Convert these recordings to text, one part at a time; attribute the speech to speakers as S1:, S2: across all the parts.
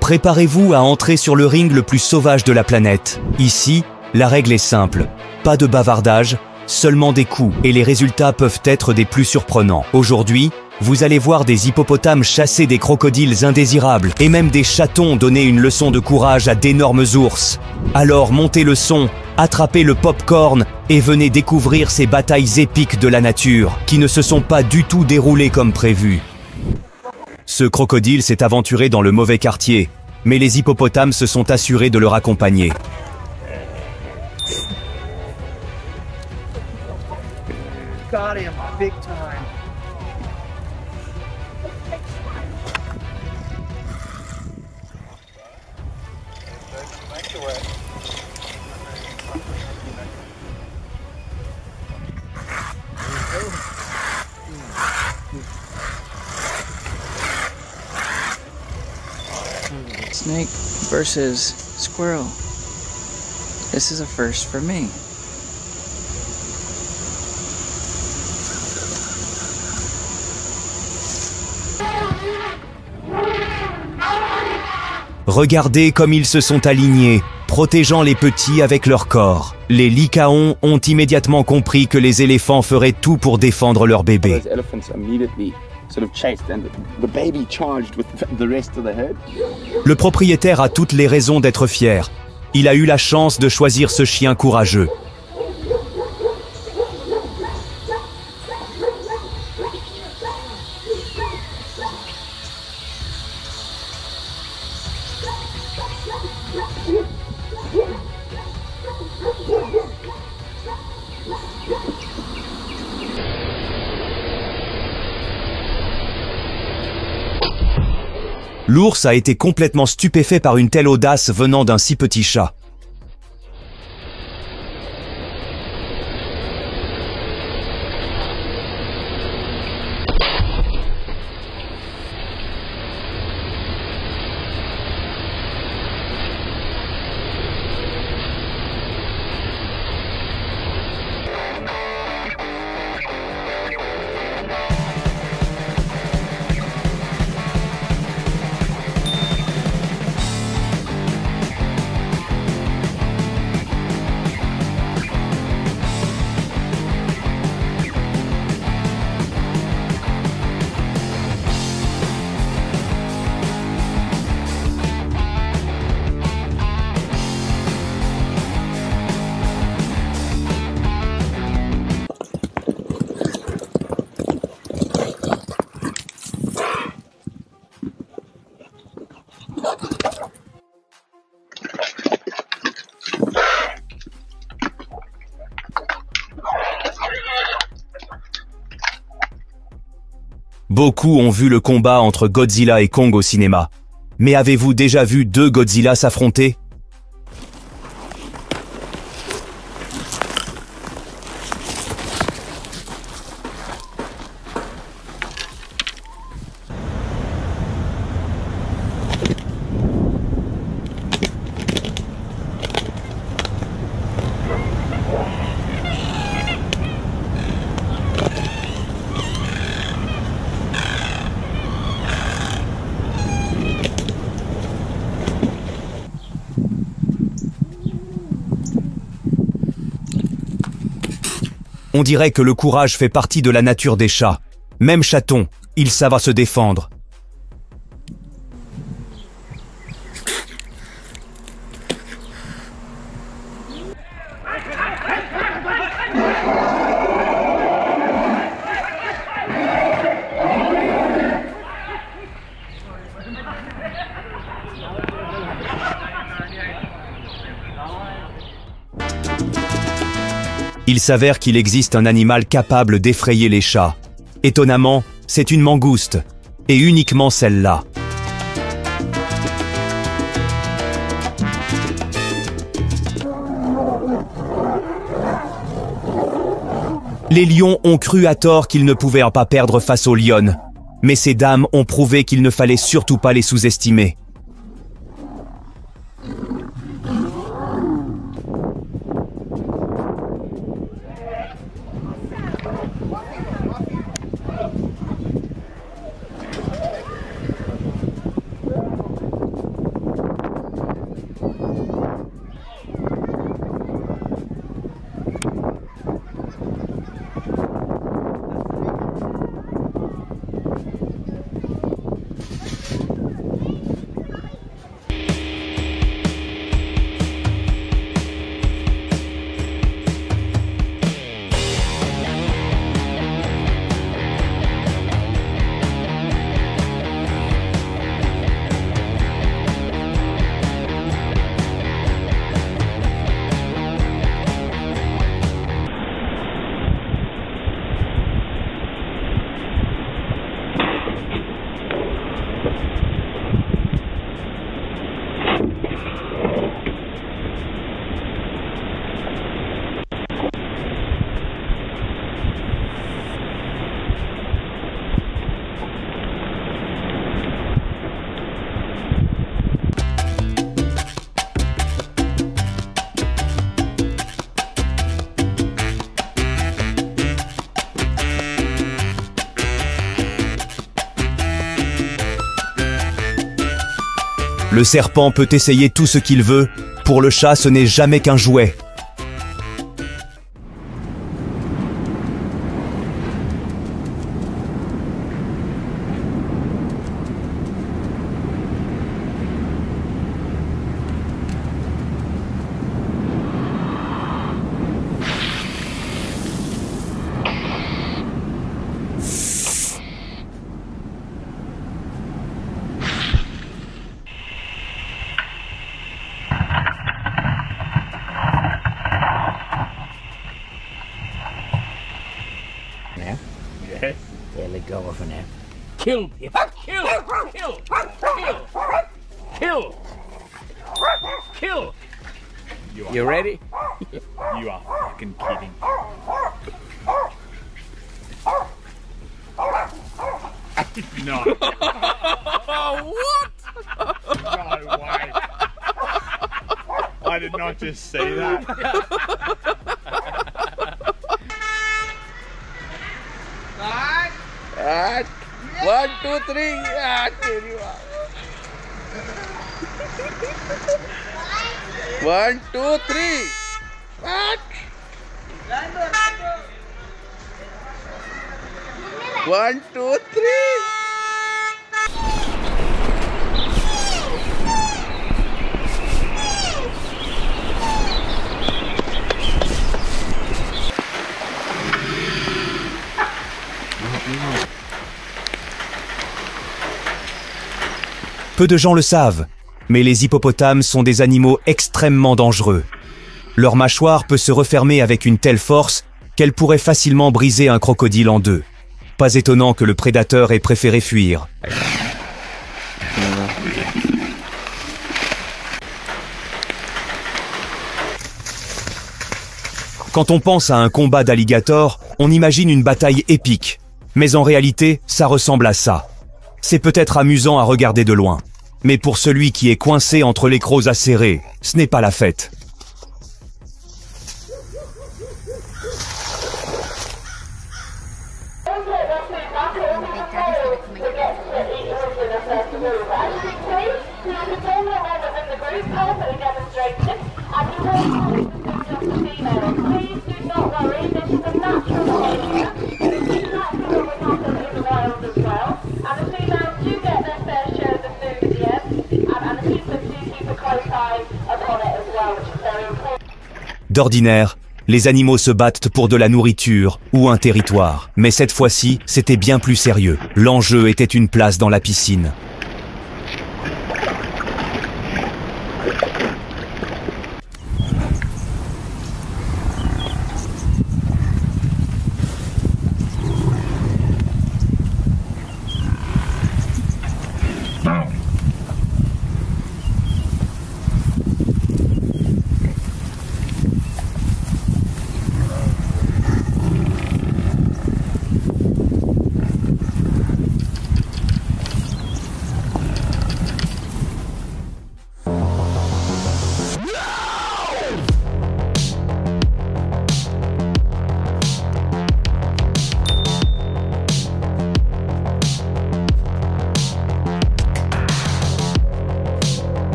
S1: Préparez-vous à entrer sur le ring le plus sauvage de la planète. Ici, la règle est simple. Pas de bavardage, seulement des coups, et les résultats peuvent être des plus surprenants. Aujourd'hui, vous allez voir des hippopotames chasser des crocodiles indésirables, et même des chatons donner une leçon de courage à d'énormes ours. Alors montez le son, attrapez le pop-corn, et venez découvrir ces batailles épiques de la nature, qui ne se sont pas du tout déroulées comme prévu. Ce crocodile s'est aventuré dans le mauvais quartier, mais les hippopotames se sont assurés de le raccompagner.
S2: Got him big time.
S3: Snake versus squirrel. This is a first for me.
S1: Regardez comme ils se sont alignés, protégeant les petits avec leur corps. Les lycaons ont immédiatement compris que les éléphants feraient tout pour défendre leur bébé. Le propriétaire a toutes les raisons d'être fier. Il a eu la chance de choisir ce chien courageux. L'ours a été complètement stupéfait par une telle audace venant d'un si petit chat. Beaucoup ont vu le combat entre Godzilla et Kong au cinéma. Mais avez-vous déjà vu deux Godzilla s'affronter ? On dirait que le courage fait partie de la nature des chats. Même chatons, ils savent se défendre. Il s'avère qu'il existe un animal capable d'effrayer les chats. Étonnamment, c'est une mangouste, et uniquement celle-là. Les lions ont cru à tort qu'ils ne pouvaient pas perdre face aux lionnes, mais ces dames ont prouvé qu'il ne fallait surtout pas les sous-estimer. Le serpent peut essayer tout ce qu'il veut, pour le chat ce n'est jamais qu'un jouet.
S4: Yes. Yeah, let go of her now. Kill! Kill! Kill! Kill! Kill! Kill! You ready?
S5: You are fucking kidding. No.
S4: What?
S5: No way. I did not just see that.
S4: Alright. 1, 2, 3. Ah, there you are. 1, 2, 3. What? 1, 2, 3.
S1: Peu de gens le savent, mais les hippopotames sont des animaux extrêmement dangereux. Leur mâchoire peut se refermer avec une telle force qu'elle pourrait facilement briser un crocodile en deux. Pas étonnant que le prédateur ait préféré fuir. Quand on pense à un combat d'alligators, on imagine une bataille épique. Mais en réalité, ça ressemble à ça. C'est peut-être amusant à regarder de loin. Mais pour celui qui est coincé entre les crocs acérés, ce n'est pas la fête. D'ordinaire, les animaux se battent pour de la nourriture ou un territoire. Mais cette fois-ci, c'était bien plus sérieux. L'enjeu était une place dans la piscine.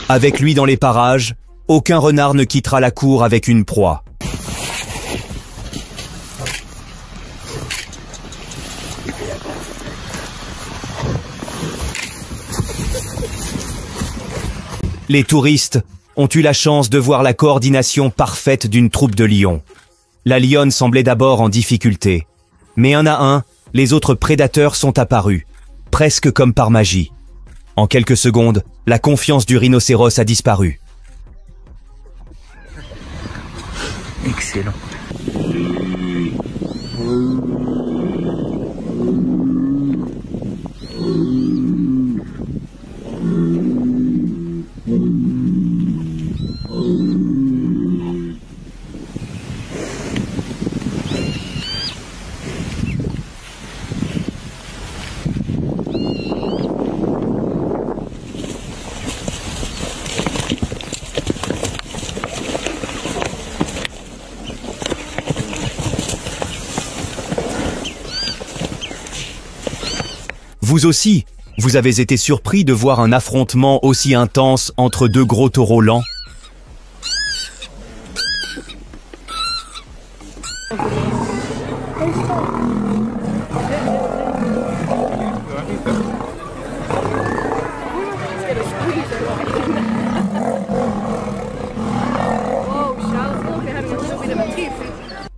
S1: Avec lui dans les parages, aucun renard ne quittera la cour avec une proie. Les touristes ont eu la chance de voir la coordination parfaite d'une troupe de lions. La lionne semblait d'abord en difficulté, mais un à un, les autres prédateurs sont apparus, presque comme par magie. En quelques secondes, la confiance du rhinocéros a disparu.
S4: Excellent.
S1: Vous aussi, vous avez été surpris de voir un affrontement aussi intense entre deux gros taureaux lents?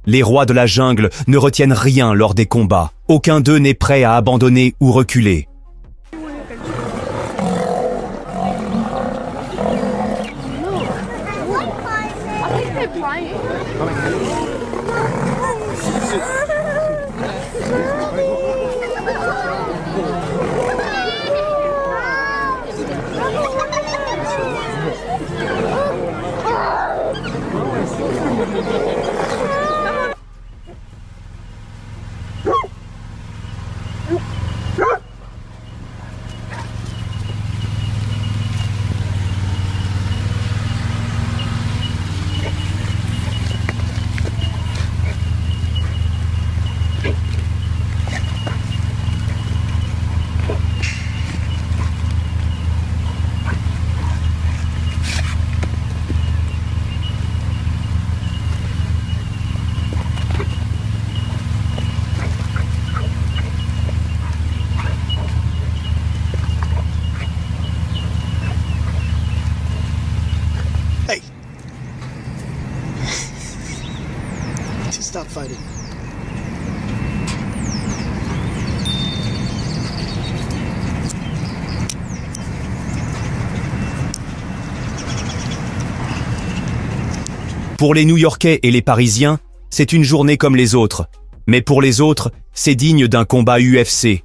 S1: Les rois de la jungle ne retiennent rien lors des combats. Aucun d'eux n'est prêt à abandonner ou reculer.
S6: Stop fighting.
S1: Pour les New-Yorkais et les Parisiens, c'est une journée comme les autres. Mais pour les autres, c'est digne d'un combat UFC.